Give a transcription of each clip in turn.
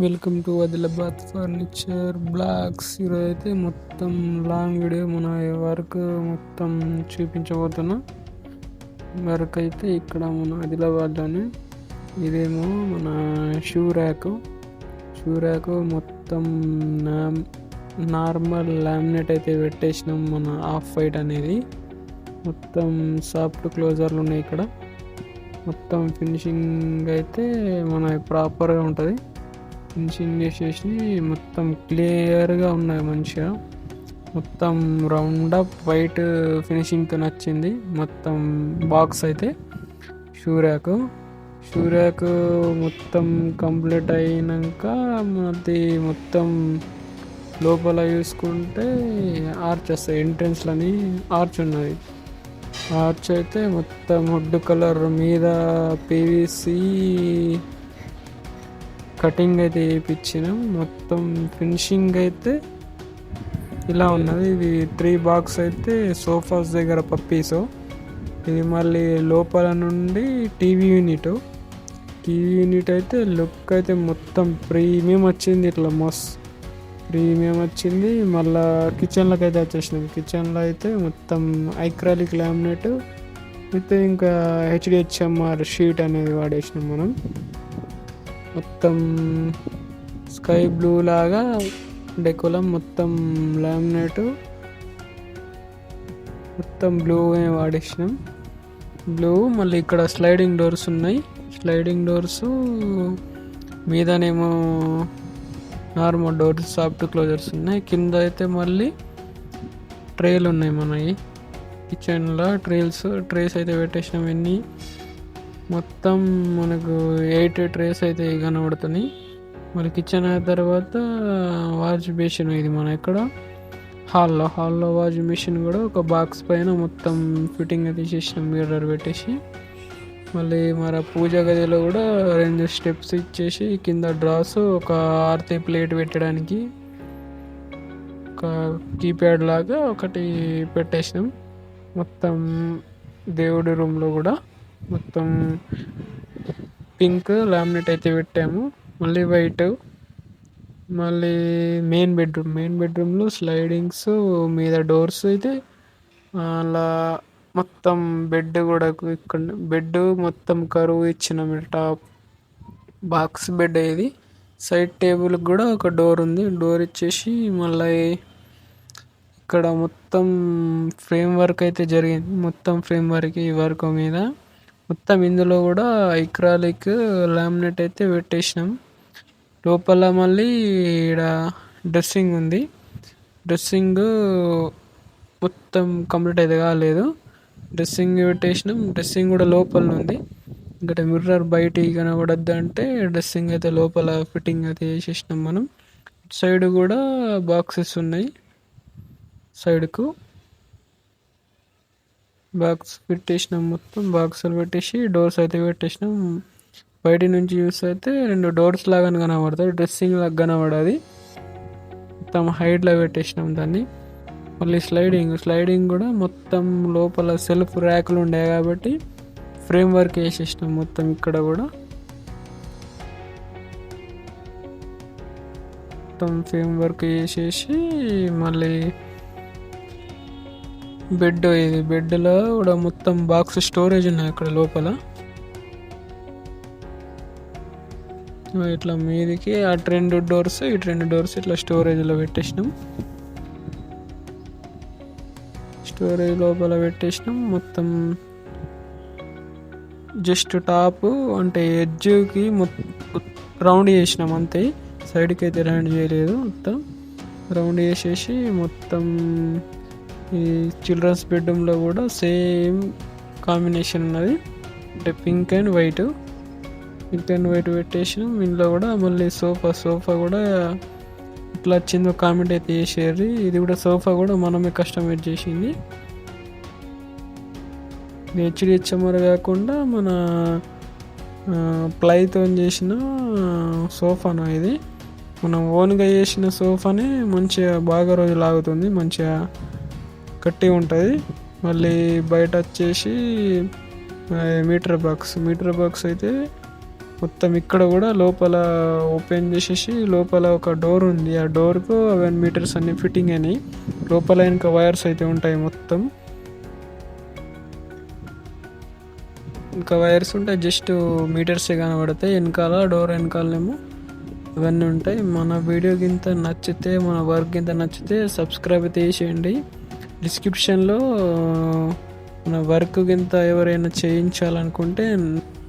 Welcome to Adilabad furniture blogs. ఈరోజు అయితే మొత్తం లాంగ్ వీడియో మన వర్క్ మొత్తం చూపించబోతున్నా. వర్క్ అయితే ఇక్కడ మన ఆదిలాబాద్లోనే. ఇదేమో మన షూ ర్యాక్ మొత్తం నార్మల్ లామినేట్ అయితే పెట్టేసినాం. మన ఆఫ్ వైట్ అనేది మొత్తం సాఫ్ట్ క్లోజర్లు ఉన్నాయి. ఇక్కడ మొత్తం ఫినిషింగ్ అయితే మన ప్రాపర్గా ఉంటుంది. ఫినిషింగ్ చేసేసి మొత్తం క్లియర్గా ఉన్నాయి. మంచిగా మొత్తం రౌండ్ అప్ వైట్ ఫినిషింగ్తో నచ్చింది. మొత్తం బాక్స్ అయితే షూ ర్యాక్ మొత్తం కంప్లీట్ అయినాక అది మొత్తం లోపల చూసుకుంటే ఆర్చ్ వస్తాయి. ఎంట్రన్స్లని ఆర్చ్ ఉన్నది. ఆర్చ్ అయితే మొత్తం వుడ్ కలర్ మీద పీవీసీ కటింగ్ అయితే చేయించినాం. మొత్తం ఫినిషింగ్ అయితే ఇలా ఉన్నది. ఇది 3 బాక్స్ అయితే సోఫాస్ దగ్గర పప్పీసు. ఇది మళ్ళీ లోపల నుండి టీవీ యూనిట్ అయితే లుక్ అయితే మొత్తం ప్రీమియం వచ్చింది. ఇట్లా ప్రీమియం వచ్చింది. మళ్ళా కిచెన్లోకి అయితే వచ్చేసినాం. కిచెన్లో అయితే మొత్తం ఐక్రాలిక్ లామినేట్ అయితే ఇంకా HDHMR షీట్ అనేది వాడేసినాం మనం. మొత్తం స్కై బ్లూ లాగా డెకోలం మొత్తం లామినేట్ మొత్తం బ్లూ వాడేసినాం. మళ్ళీ ఇక్కడ స్లైడింగ్ డోర్స్ ఉన్నాయి. స్లైడింగ్ డోర్స్ మీదనేమో నార్మల్ డోర్స్ సాఫ్ట్ క్లోజర్స్ ఉన్నాయి. కింద అయితే మళ్ళీ ట్రేలు ఉన్నాయి. మనకి కిచెన్లో ట్రేస్ అయితే పెట్టేసినాం. ఎన్ని మొత్తం మనకు 8 ట్రేస్ అయితే కనబడుతున్నాయి. మరి కిచెన్ అయిన తర్వాత వాష్ బేసిన్. ఇది మన ఇక్కడ హాల్లో వాష్ బేసిన్ కూడా ఒక బాక్స్ పైన మొత్తం ఫిట్టింగ్ అయితే చేసినాం. మిర్రర్ పెట్టేసి మళ్ళీ మన పూజ గదిలో కూడా 2 స్టెప్స్ ఇచ్చేసి కింద డ్రాస్ ఒక ఆరతి ప్లేట్ పెట్టడానికి ఒక కీప్యాడ్ లాగా ఒకటి పెట్టేసినాం. మొత్తం దేవుడి రూమ్లో కూడా మొత్తం పింక్ లామినేట్ అయితే పెట్టాము. మళ్ళీ వైట్. మళ్ళీ మెయిన్ బెడ్రూమ్లో స్లైడింగ్స్ మీద డోర్స్ అయితే అలా మొత్తం బెడ్ కూడా ఇక్కడ బెడ్ మొత్తం కరువు ఇచ్చిన టాప్ బాక్స్ బెడ్. ఇది సైడ్ టేబుల్కి కూడా ఒక డోర్ ఉంది. డోర్ ఇచ్చేసి మళ్ళీ ఇక్కడ మొత్తం ఫ్రేమ్ వర్క్ అయితే జరిగింది. మొత్తం ఫ్రేమ్ వర్క్ ఈ వర్క్ మీద మొత్తం ఇందులో కూడా ఐక్రాలిక్ లామినేట్ అయితే పెట్టేసినాం. లోపల మళ్ళీ ఇక్కడ డ్రెస్సింగ్ ఉంది. డ్రెస్సింగ్ మొత్తం కంప్లీట్ అయితే కాలేదు. డ్రెస్సింగ్ పెట్టేసినాం. డ్రెస్సింగ్ కూడా లోపల ఉంది. ఇక్కడ మిర్రర్ బయట కనబడద్దు అంటే డ్రెస్సింగ్ అయితే లోపల ఫిట్టింగ్ అయితే చేసేసినాం మనం. సైడ్ కూడా బాక్సెస్ ఉన్నాయి. సైడ్కు బాక్స్ పెట్టేసినాం. మొత్తం బాక్సులు పెట్టేసి డోర్స్ అయితే పెట్టేసినాం. బయట నుంచి చూస్తే అయితే 2 డోర్స్ లాగా కనబడతాయి. డ్రెస్సింగ్ లాగా కనబడది. మొత్తం హైట్లో పెట్టేసినాం దాన్ని. మళ్ళీ స్లైడింగ్ కూడా మొత్తం లోపల సెల్ఫ్ ర్యాకులు ఉండే కాబట్టి ఫ్రేమ్ వర్క్ వేసేసినాం. మొత్తం ఇక్కడ కూడా మొత్తం ఫ్రేమ్ వర్క్ వేసేసి మళ్ళీ బెడ్లో కూడా మొత్తం బాక్స్ స్టోరేజ్ ఉన్నాయి. అక్కడ లోపల ఇట్లా మీదికి అటు 2 డోర్స్ ఇటు 2 డోర్స్ ఇట్లా స్టోరేజ్లో పెట్టేసినాం. స్టోరేజ్ లోపల పెట్టేసినాం. మొత్తం జస్ట్ టాప్ అంటే ఎడ్జ్కి రౌండ్ చేసినాం అంతే. సైడ్కి అయితే రౌండ్ చేయలేదు. మొత్తం రౌండ్ చేసేసి మొత్తం ఈ చిల్డ్రన్స్ బెడ్రూమ్లో కూడా సేమ్ కాంబినేషన్ ఉన్నది. అంటే పింక్ అండ్ వైట్ పెట్టేసినాం. ఇంట్లో కూడా మళ్ళీ సోఫా కూడా ఇట్లా వచ్చిందో కామెంట్ అయితే చేసారు. ఇది కూడా సోఫా కూడా మనమే కస్టమైజ్ చేసింది. HDHMR కాకుండా మన ప్లైతో చేసిన సోఫాను. ఇది మనం ఓన్గా చేసిన సోఫానే మంచిగా బాగా రోజులు ఆగుతుంది. మంచిగా గట్టి ఉంటుంది. మళ్ళీ బయట వచ్చేసి మీటర్ బాక్స్ అయితే మొత్తం ఇక్కడ కూడా లోపల ఓపెన్ చేసేసి లోపల ఒక డోర్ ఉంది. ఆ డోర్కు 11 మీటర్స్ అన్ని ఫిట్టింగ్ అయినాయి. లోపల ఇంకా వైర్స్ అయితే ఉంటాయి మొత్తం. ఇంకా వైర్స్ ఉంటాయి, జస్ట్ మీటర్సే కనబడతాయి. వెనకాల డోర్ వెనకాలనేమో ఇవన్నీ ఉంటాయి. మన వీడియో కింద నచ్చితే, మన వర్క్ కింద నచ్చితే సబ్స్క్రైబ్ అయితే చేసేయండి. డిస్క్రిప్షన్లో మన వర్క్ కింద ఎవరైనా చేయించాలనుకుంటే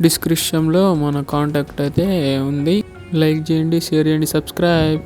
డిస్క్రిప్షన్లో మన కాంటాక్ట్ అయితే ఉంది. లైక్ చేయండి, షేర్ చేయండి, సబ్స్క్రైబ్.